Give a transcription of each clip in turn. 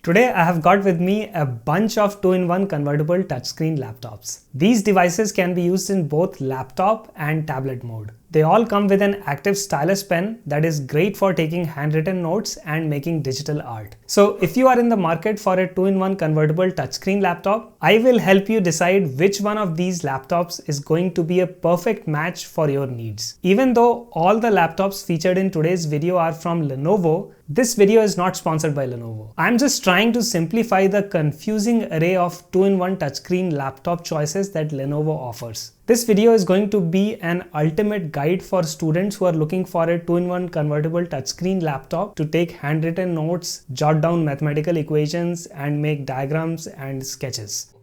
Today I have got with me a bunch of 2-in-1 convertible touchscreen laptops. These devices can be used in both laptop and tablet mode. They all come with an active stylus pen that is great for taking handwritten notes and making digital art. So if you are in the market for a 2-in-1 convertible touchscreen laptop, I will help you decide which one of these laptops is going to be a perfect match for your needs. Even though all the laptops featured in today's video are from Lenovo, this video is not sponsored by Lenovo. I'm just trying to simplify the confusing array of 2-in-1 touchscreen laptop choices that Lenovo offers. This video is going to be an ultimate guide for students who are looking for a 2-in-1 convertible touchscreen laptop to take handwritten notes, jot down mathematical equations, and make diagrams and sketches.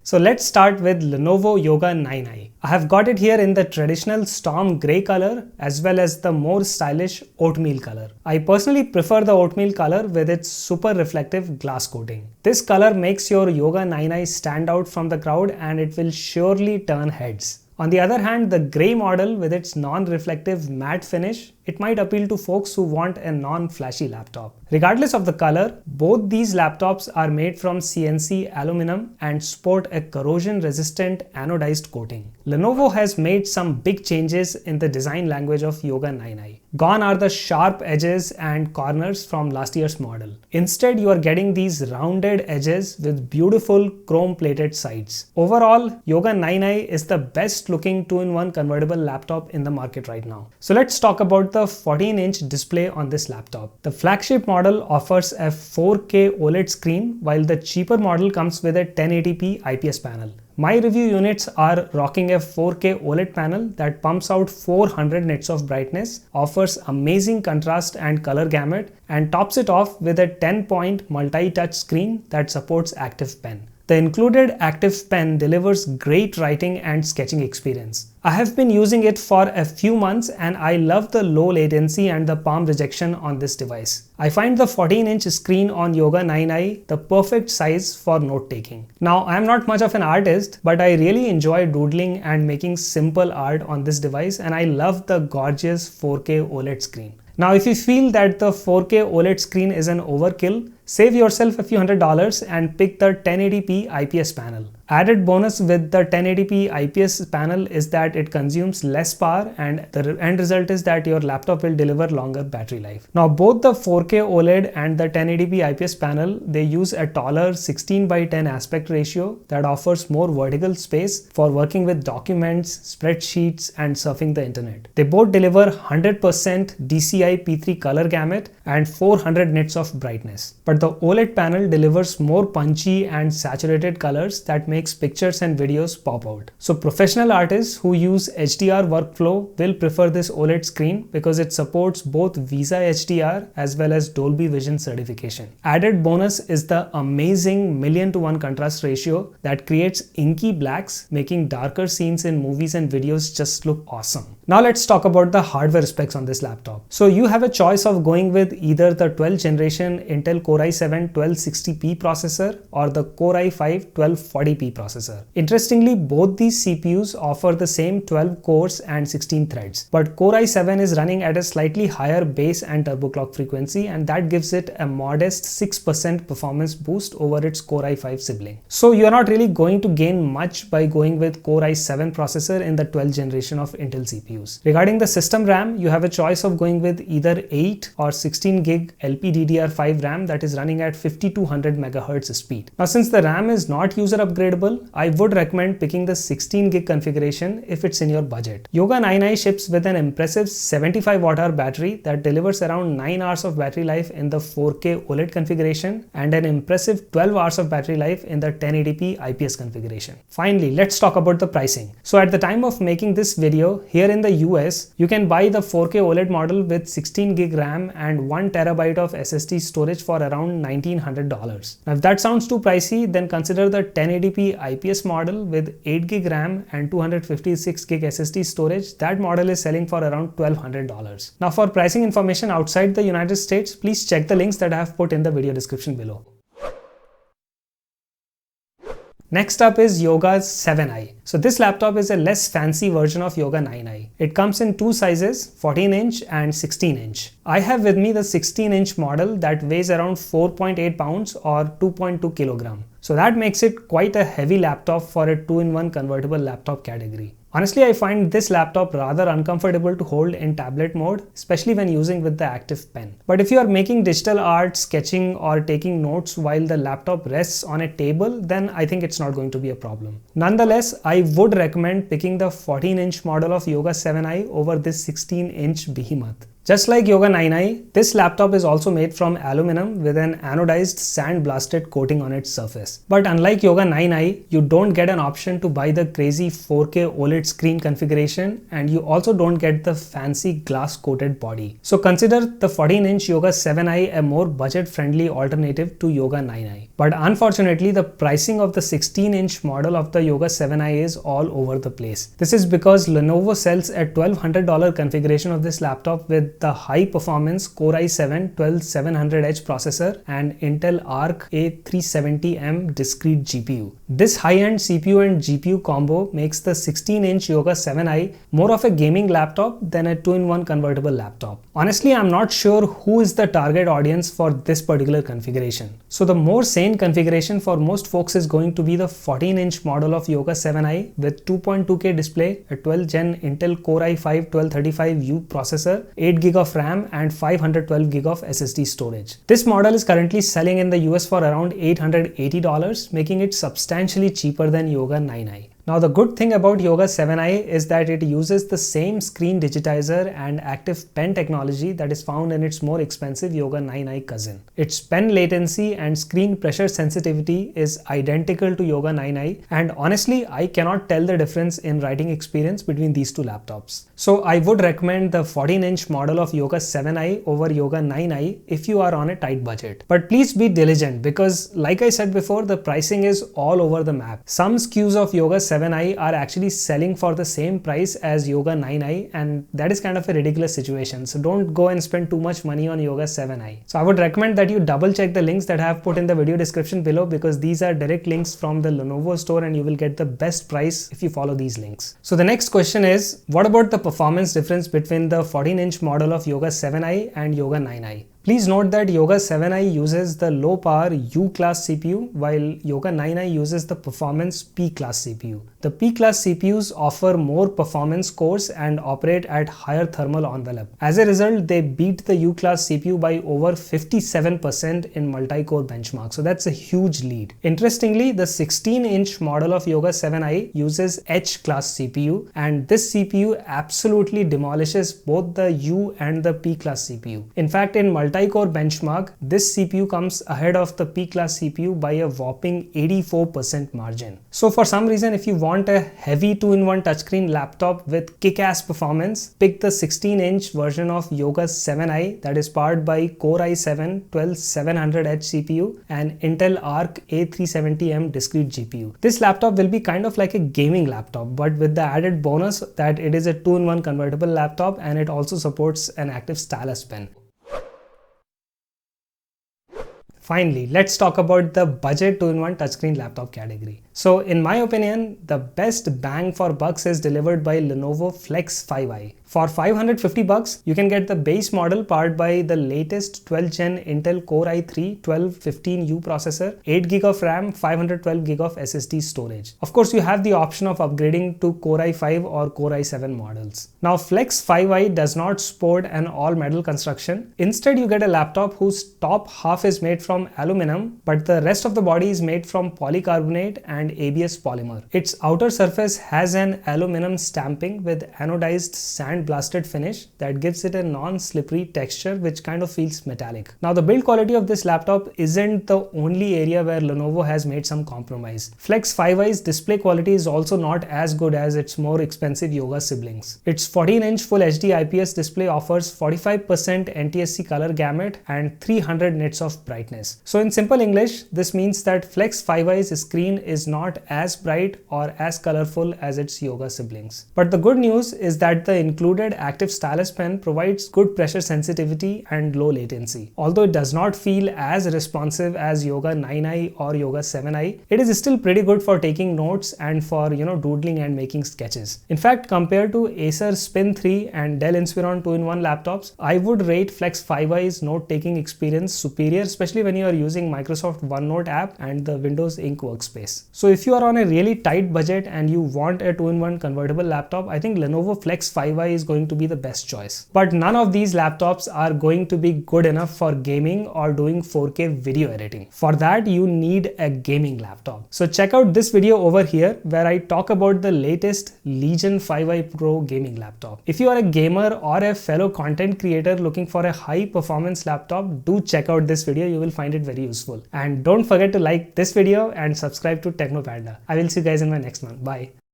So let's start with Lenovo Yoga 9i. I have got it here in the traditional storm grey color as well as the more stylish oatmeal color. I personally prefer the oatmeal color with its super reflective glass coating. This color makes your Yoga 9i stand out from the crowd and it will surely turn heads. On the other hand, the grey model with its non-reflective matte finish, it might appeal to folks who want a non-flashy laptop. Regardless of the color, both these laptops are made from CNC aluminum and sport a corrosion-resistant anodized coating. Lenovo has made some big changes in the design language of Yoga 9i. Gone are the sharp edges and corners from last year's model. Instead, you are getting these rounded edges with beautiful chrome-plated sides. Overall, Yoga 9i is the best looking 2-in-1 convertible laptop in the market right now. So let's talk about the 14-inch display on this laptop. The flagship model offers a 4K OLED screen while the cheaper model comes with a 1080p IPS panel. My review units are rocking a 4K OLED panel that pumps out 400 nits of brightness, offers amazing contrast and color gamut, and tops it off with a 10-point multi-touch screen that supports Active Pen. The included Active Pen delivers great writing and sketching experience. I have been using it for a few months and I love the low latency and the palm rejection on this device. I find the 14-inch screen on Yoga 9i the perfect size for note-taking. Now, I am not much of an artist, but I really enjoy doodling and making simple art on this device, and I love the gorgeous 4K OLED screen. Now, if you feel that the 4K OLED screen is an overkill, save yourself a few $100s and pick the 1080p IPS panel. Added bonus with the 1080p IPS panel is that it consumes less power and the end result is that your laptop will deliver longer battery life. Now both the 4K OLED and the 1080p IPS panel, they use a taller 16:10 aspect ratio that offers more vertical space for working with documents, spreadsheets and surfing the internet. They both deliver 100% DCI P3 color gamut and 400 nits of brightness. But the OLED panel delivers more punchy and saturated colors that makes pictures and videos pop out. So professional artists who use HDR workflow will prefer this OLED screen because it supports both VISA HDR as well as Dolby Vision certification. Added bonus is the amazing 1:1 contrast ratio that creates inky blacks, making darker scenes in movies and videos just look awesome. Now let's talk about the hardware specs on this laptop. So you have a choice of going with either the 12th generation Intel Core i7 1260p processor or the Core i5 1240p processor. Interestingly, both these CPUs offer the same 12 cores and 16 threads, but Core i7 is running at a slightly higher base and turbo clock frequency, and that gives it a modest 6% performance boost over its Core i5 sibling. So you are not really going to gain much by going with Core i7 processor in the 12th generation of Intel CPUs. Regarding the system RAM, you have a choice of going with either 8 or 16 gig LPDDR5 RAM that is running at 5200 MHz speed. Now since the RAM is not user upgradable, I would recommend picking the 16 gig configuration if it's in your budget. Yoga 9i ships with an impressive 75 Wh battery that delivers around 9 hours of battery life in the 4K OLED configuration and an impressive 12 hours of battery life in the 1080p IPS configuration. Finally, let's talk about the pricing. So at the time of making this video, here in the US, you can buy the 4K OLED model with 16 gig RAM and 1 TB of SSD storage for around $1,900. Now if that sounds too pricey, then consider the 1080p IPS model with 8 gig RAM and 256 gig SSD storage. That model is selling for around $1,200. Now for pricing information outside the United States, please check the links that I have put in the video description below. Next up is Yoga 7i. So this laptop is a less fancy version of Yoga 9i. It comes in two sizes, 14-inch and 16-inch. I have with me the 16-inch model that weighs around 4.8 pounds or 2.2 kilogram. So that makes it quite a heavy laptop for a 2-in-1 convertible laptop category. Honestly, I find this laptop rather uncomfortable to hold in tablet mode, especially when using with the Active Pen. But if you are making digital art, sketching or taking notes while the laptop rests on a table, then I think it's not going to be a problem. Nonetheless, I would recommend picking the 14-inch model of Yoga 7i over this 16-inch behemoth. Just like Yoga 9i, this laptop is also made from aluminum with an anodized sandblasted coating on its surface. But unlike Yoga 9i, you don't get an option to buy the crazy 4K OLED screen configuration, and you also don't get the fancy glass coated body. So consider the 14-inch Yoga 7i a more budget-friendly alternative to Yoga 9i. But unfortunately, the pricing of the 16-inch model of the Yoga 7i is all over the place. This is because Lenovo sells a $1,200 configuration of this laptop with the high performance Core i7-12700H processor and Intel Arc A370M discrete GPU. This high-end CPU and GPU combo makes the 16-inch Yoga 7i more of a gaming laptop than a 2-in-1 convertible laptop. Honestly, I'm not sure who is the target audience for this particular configuration. So the more sane configuration for most folks is going to be the 14-inch model of Yoga 7i with 2.2K display, a 12th gen Intel Core i5-1235U processor, 8GB of RAM and 512GB of SSD storage. This model is currently selling in the US for around $880, making it substantially cheaper than Yoga 9i. Now the good thing about Yoga 7i is that it uses the same screen digitizer and Active Pen technology that is found in its more expensive Yoga 9i cousin. Its pen latency and screen pressure sensitivity is identical to Yoga 9i, and honestly I cannot tell the difference in writing experience between these two laptops. So I would recommend the 14-inch model of Yoga 7i over Yoga 9i if you are on a tight budget. But please be diligent because like I said before, the pricing is all over the map. Some SKUs of Yoga 7i are actually selling for the same price as Yoga 9i, and that is kind of a ridiculous situation. So don't go and spend too much money on Yoga 7i. So I would recommend that you double check the links that I have put in the video description below, because these are direct links from the Lenovo store and you will get the best price if you follow these links. So the next question is, what about the performance difference between the 14-inch model of Yoga 7i and Yoga 9i? Please note that Yoga 7i uses the low power U-class CPU while Yoga 9i uses the performance P-class CPU. The P-class CPUs offer more performance cores and operate at higher thermal envelope. As a result, they beat the U-class CPU by over 57% in multi-core benchmark. So that's a huge lead. Interestingly, the 16-inch model of Yoga 7i uses H-class CPU, and this CPU absolutely demolishes both the U and the P-class CPU. In fact, in multi-core benchmark, this CPU comes ahead of the P-class CPU by a whopping 84% margin. So for some reason, if you want a heavy 2-in-1 touchscreen laptop with kick-ass performance, pick the 16-inch version of Yoga 7i that is powered by Core i7-12700H CPU and Intel Arc A370M discrete GPU. This laptop will be kind of like a gaming laptop, but with the added bonus that it is a 2-in-1 convertible laptop and it also supports an active stylus pen. Finally, let's talk about the budget 2-in-1 touchscreen laptop category. So in my opinion, the best bang for bucks is delivered by Lenovo Flex 5i. For $550, you can get the base model powered by the latest 12th gen Intel Core i3-1215U processor, 8GB of RAM, 512GB of SSD storage. Of course, you have the option of upgrading to Core i5 or Core i7 models. Now, Flex 5i does not support an all-metal construction. Instead, you get a laptop whose top half is made from aluminum, but the rest of the body is made from polycarbonate and ABS polymer. Its outer surface has an aluminum stamping with anodized sand-blasted finish that gives it a non-slippery texture which kind of feels metallic. Now the build quality of this laptop isn't the only area where Lenovo has made some compromise. Flex 5i's display quality is also not as good as its more expensive Yoga siblings. Its 14-inch Full HD IPS display offers 45% NTSC color gamut and 300 nits of brightness. So in simple English, this means that Flex 5i's screen is not not as bright or as colorful as its Yoga siblings. But the good news is that the included active stylus pen provides good pressure sensitivity and low latency. Although it does not feel as responsive as Yoga 9i or Yoga 7i, it is still pretty good for taking notes and for doodling and making sketches. In fact, compared to Acer Spin 3 and Dell Inspiron 2-in-1 laptops, I would rate Flex 5i's note-taking experience superior, especially when you are using Microsoft OneNote app and the Windows Ink workspace. So if you are on a really tight budget and you want a 2-in-1 convertible laptop, I think Lenovo Flex 5i is going to be the best choice. But none of these laptops are going to be good enough for gaming or doing 4K video editing. For that, you need a gaming laptop. So check out this video over here where I talk about the latest Legion 5i Pro gaming laptop. If you are a gamer or a fellow content creator looking for a high performance laptop, do check out this video. You will find it very useful. And don't forget to like this video and subscribe to Technopanda. I will see you guys in my next one. Bye.